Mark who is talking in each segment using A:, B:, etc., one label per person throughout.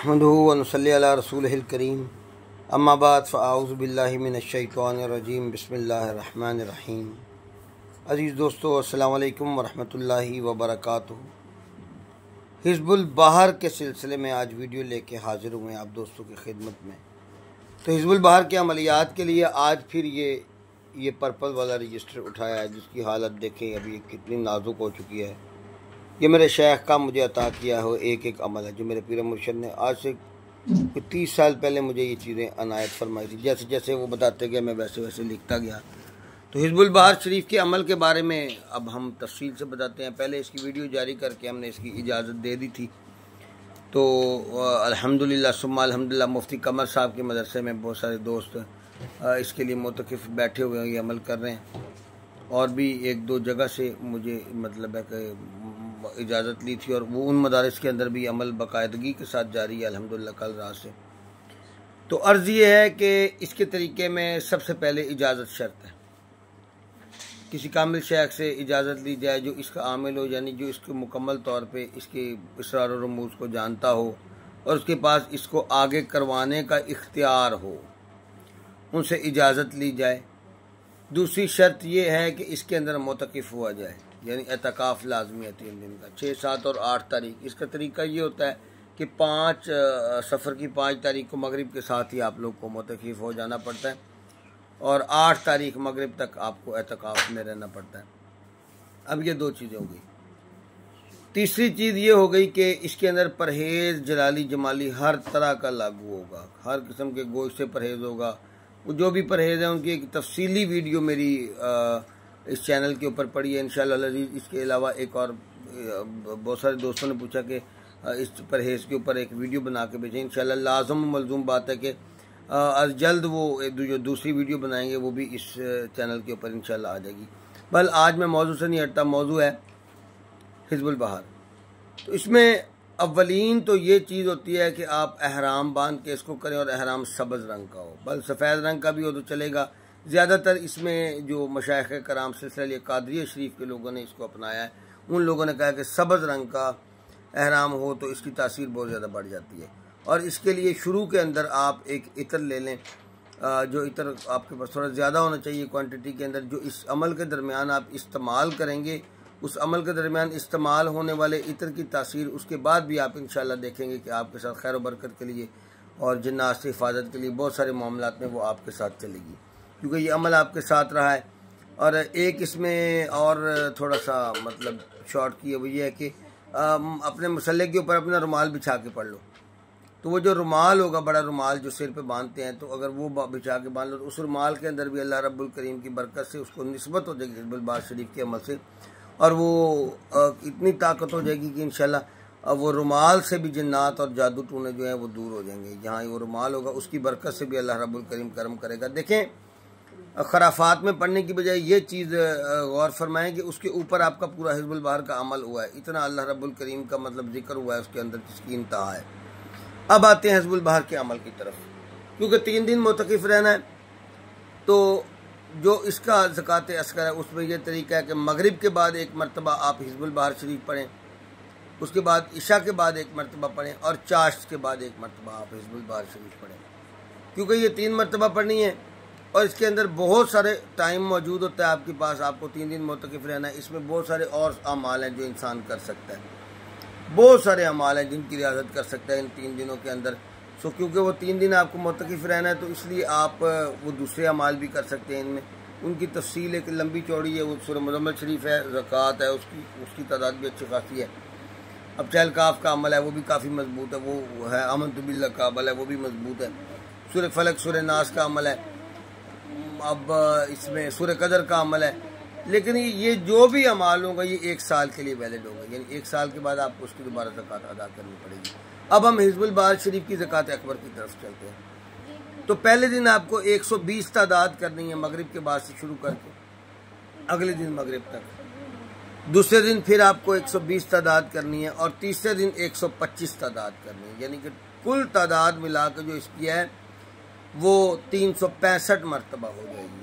A: नहमदुहु व नसल्ली अला रसूलिहिल करीम अम्मा बाद फ़अऊज़ु बिल्लाहि मिनश्शैतानिर रजीम बिस्मिल्लाहिर रहमानिर रहीम। अज़ीज़ दोस्तों, अस्सलामु अलैकुम व रहमतुल्लाहि व बरकातुहू। हिज़्बुल बहर के सिलसिले में आज वीडियो लेके हाज़िर हुए हैं आप दोस्तों की खिदमत में। तो हिज़्बुल बहर के अमलियात के लिए आज फिर ये पर्पल वाला रजिस्टर उठाया है, जिसकी हालत देखें अभी कितनी नाजुक हो चुकी है। ये मेरे शेख का मुझे अता किया हो एक अमल है जो मेरे पीर मुर्शिद ने आज से 30 साल पहले मुझे ये चीज़ें अनायत फरमाई थी। जैसे जैसे वो बताते गए मैं वैसे वैसे लिखता गया। तो हिज़्बुल बहर शरीफ के अमल के बारे में अब हम तफसील से बताते हैं। पहले इसकी वीडियो जारी करके हमने इसकी इजाज़त दे दी थी। तो अल्हम्दुलिल्लाह सुम्मा अल्हम्दुलिल्लाह मुफ्ती कमर साहब के मदरसे में बहुत सारे दोस्त इसके लिए मुतकिफ़ बैठे हुए हैं, ये अमल कर रहे हैं। और भी एक दो जगह से मुझे मतलब है कि इजाज़त ली थी और वो उन मदारिस के अंदर भी अमल बाकायदगी के साथ जारी है अल्हम्दुलिल्लाह कल रात से। तो अर्ज़ ये है कि इसके तरीके में सबसे पहले इजाज़त शर्त है। किसी कामिल शेख से इजाज़त ली जाए जो इसका आमिल हो, यानी जो इसके मुकम्मल तौर पे इसके इसरार और रमूज़ को जानता हो और उसके पास इसको आगे करवाने का इख्तियार हो, उनसे इजाज़त ली जाए। दूसरी शर्त ये है कि इसके अंदर मुतकिफ़ हुआ जाए, यानी एतकाफ़ लाजमी है 3 दिन का, 6, 7 और 8 तारीख। इसका तरीका ये होता है कि 5 सफ़र की 5 तारीख को मगरिब के साथ ही आप लोग को मुतकिफ़ हो जाना पड़ता है और 8 तारीख मगरिब तक आपको एतकाफ़ में रहना पड़ता है। अब ये 2 चीज़ें हो गई। तीसरी चीज़ ये हो गई कि इसके अंदर परहेज़ जलाली जमाली हर तरह का लागू होगा, हर किस्म के गोश्त से परहेज़ होगा। वो जो भी परहेज़ हैं उनकी एक तफसीली वीडियो मेरी इस चैनल के ऊपर पड़ी है इंशाअल्लाह अज़ीज़। इसके अलावा एक और बहुत सारे दोस्तों ने पूछा कि इस परहेज़ के ऊपर एक वीडियो बना के भेजें। इंशाअल्लाह लाज़म मलज़ूम बात है कि जल्द वो जो दूसरी वीडियो बनाएंगे वो भी इस चैनल के ऊपर इंशाअल्लाह आ जाएगी। बल आज मैं मौजू से नहीं हटता, मौजू है हिज़्बुल बहर। तो इसमें अव्वलीन तो ये चीज़ होती है कि आप एहराम बांध के इसको करें और एहराम सब्ज़ रंग का हो, बल सफ़ेद रंग का भी हो तो चलेगा। ज़्यादातर इसमें जो मशाइख़ कराम सिलसिला कादरिया शरीफ के लोगों ने इसको अपनाया है, उन लोगों ने कहा कि सब्ज़ रंग का एहराम हो तो इसकी तासीर बहुत ज़्यादा बढ़ जाती है। और इसके लिए शुरू के अंदर आप एक इतर ले लें, जो इतर आपके पास थोड़ा ज़्यादा होना चाहिए क्वांटिटी के अंदर, जो इस अमल के दरमियान आप इस्तेमाल करेंगे। उस अमल के दरमियान इस्तेमाल होने वाले इतर की तासीर उसके बाद भी आप इंशाअल्लाह देखेंगे कि आपके साथ खैर बरकत के लिए और जिन्नात से हिफाजत के लिए बहुत सारे मामलात में वो आपके साथ चलेगी, क्योंकि ये अमल आपके साथ रहा है। और एक इसमें और थोड़ा सा मतलब शॉर्ट की है, वो ये है कि अपने मसल्ले के ऊपर अपना रुमाल बिछा के पढ़ लो। तो वो जो रुमाल होगा, बड़ा रुमाल जो सिर पे बांधते हैं, तो अगर वो बिछा के बांध लो तो उस रुमाल के अंदर भी अल्लाह रब्बुल करीम की बरकत से उसको निस्बत हो जाएगी हिज़्बुल बहर शरीफ के अमल से, और वो इतनी ताकत हो जाएगी कि इंशाअल्लाह वो रुमाल से भी जिन्नात और जादू टूने जो है वो दूर हो जाएंगे। जहाँ वो रुमाल होगा उसकी बरकत से भी अल्लाह रब्बुल करीम करम करेगा। देखें, खराफात में पढ़ने की बजाय ये चीज़ गौर फरमाएं कि उसके ऊपर आपका पूरा हिज़्बुल बहर का अमल हुआ है, इतना अल्लाह रब्बुल करीम का मतलब जिक्र हुआ है उसके अंदर जिसकी इंतहा है। अब आते हैं हिज़्बुल बहर के अमल की तरफ। क्योंकि 3 दिन मुतकिफ़ रहना है, तो जो इसका ज़कात अस्गर है उसमें यह तरीका है कि मगरिब के बाद एक मरतबा आप हिज़्बुल बहर शरीफ पढ़ें, उसके बाद इशा के बाद एक मरतबा पढ़ें और चाश्त के बाद एक मरतबा आप हिज़्बुल बहर शरीफ पढ़ें। क्योंकि ये 3 मरतबा पढ़नी है और इसके अंदर बहुत सारे टाइम मौजूद होता है आपके पास। आपको 3 दिन मुतकिफ़ रहना है। इसमें बहुत सारे और अमाल हैं जो इंसान कर सकता है, बहुत सारे अमाल हैं जिनकी रियाजत कर सकता है इन 3 दिनों के अंदर। सो क्योंकि वो 3 दिन आपको मुतकिफ़ रहना है, तो इसलिए आप वो दूसरे अमाल भी कर सकते हैं। इनमें उनकी तफसील एक लंबी चौड़ी है। वो सूरह मुज़म्मिल शरीफ है, ज़कात है, उसकी तादाद भी अच्छी खासी है। अब चहल काफ का अमल है, वो भी काफ़ी मजबूत है, वो है। आमनतु बिल्लाह का अमल है, वो भी मजबूत है। सूरह फलक सूरह नास का अमल है। अब इसमें सूरह कदर का अमल है। लेकिन ये जो भी अमाल होगा ये 1 साल के लिए वैलिड होगा, यानी 1 साल के बाद आपको उसकी दोबारा ज़कात अदा करनी पड़ेगी। अब हम हिज़्बुल बहर शरीफ की ज़कात अकबर की तरफ चलते हैं। तो पहले दिन आपको 120 तादाद करनी है मगरिब के बाद से शुरू करके अगले दिन मगरिब तक। दूसरे दिन फिर आपको 120 तादाद करनी है और तीसरे दिन 125 तादाद करनी है, यानी कि कुल तादाद मिला के जो इसकी है वो 365 मरतबा हो जाएगी।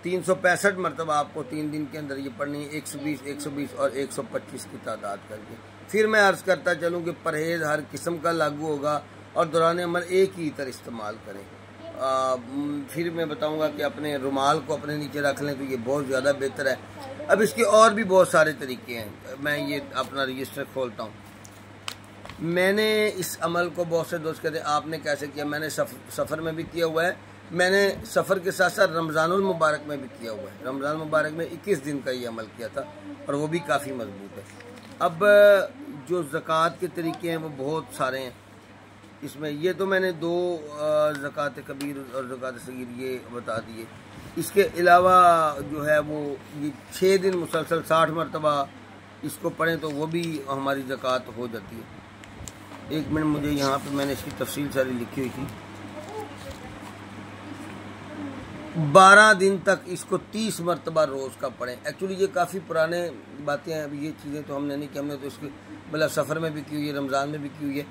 A: 365 मरतबा आपको 3 दिन के अंदर ये पढ़नी है, 120, 120 और 125 की तादाद करके। फिर मैं अर्ज़ करता चलूँ कि परहेज़ हर किस्म का लागू होगा और दौरान अमल एक ही इतर इस्तेमाल करें। फिर मैं बताऊंगा कि अपने रुमाल को अपने नीचे रख लें तो ये बहुत ज़्यादा बेहतर है। अब इसके और भी बहुत सारे तरीके हैं। मैं ये अपना रजिस्टर खोलता हूँ। मैंने इस अमल को बहुत से दोस्त कहते हैं आपने कैसे किया। मैंने सफ़र में भी किया हुआ है, मैंने सफ़र के साथ साथ रमज़ानुल मुबारक में भी किया हुआ है। रमज़ान मुबारक में 21 दिन का ये अमल किया था और वो भी काफ़ी मजबूत है। अब जो ज़कात के तरीके हैं वो बहुत सारे हैं इसमें। ये तो मैंने 2 ज़कात कबीर और ज़कात सगीर ये बता दिए। इसके अलावा जो है वो ये 6 दिन मुसलसल 60 मरतबा इसको पढ़ें तो वो भी हमारी ज़कात हो जाती है। एक मिनट, मुझे यहाँ पे मैंने इसकी तफसील सारी लिखी हुई थी। 12 दिन तक इसको 30 मरतबा रोज़ का पढ़ें। एक्चुअली ये काफ़ी पुराने बातें हैं, अभी ये चीज़ें तो हमने नहीं की, हमने तो इसकी मतलब सफ़र में भी की हुई है, रमज़ान में भी की हुई है।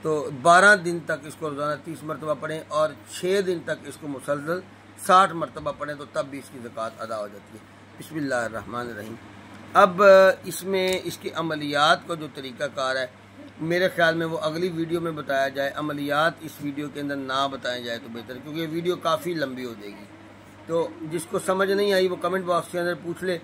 A: तो 12 दिन तक इसको रोज़ाना 30 मरतबा पढ़ें और 6 दिन तक इसको मुसलसल 60 मरतबा पढ़ें तो तब भी इसकी ज़कात अदा हो जाती है। बिस्मिल्लाहिर्रहमानिर्रहीम। अब इसमें इसकी अमलियात का जो तरीक़ाकार है मेरे ख्याल में वो अगली वीडियो में बताया जाए। अमलियात इस वीडियो के अंदर ना बताया जाए तो बेहतर है, क्योंकि ये वीडियो काफ़ी लंबी हो जाएगी। तो जिसको समझ नहीं आई वो कमेंट बॉक्स के अंदर पूछ ले।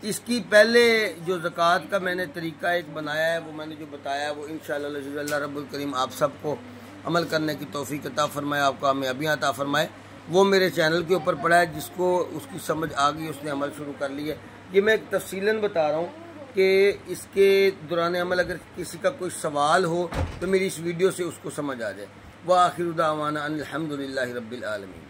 A: इसकी पहले जो ज़कात का मैंने तरीका एक बनाया है वो मैंने जो बताया है वो इंशाअल्लाह अल्लाह रब्बुल करीम आप सबको अमल करने की तौफीक अता फरमाए, आपको कामयाबियाँ अता फरमाए। वो मेरे चैनल के ऊपर पड़ा है, जिसको उसकी समझ आ गई उसने अमल शुरू कर लिया। ये मैं एक तफसीलन बता रहा हूँ कि इसके दौरान अमल अगर किसी का कोई सवाल हो तो मेरी इस वीडियो से उसको समझ आ जाए। व आखिर दावाना अनिल हम्दुलिल्लाहि रब्बिल आलमीन।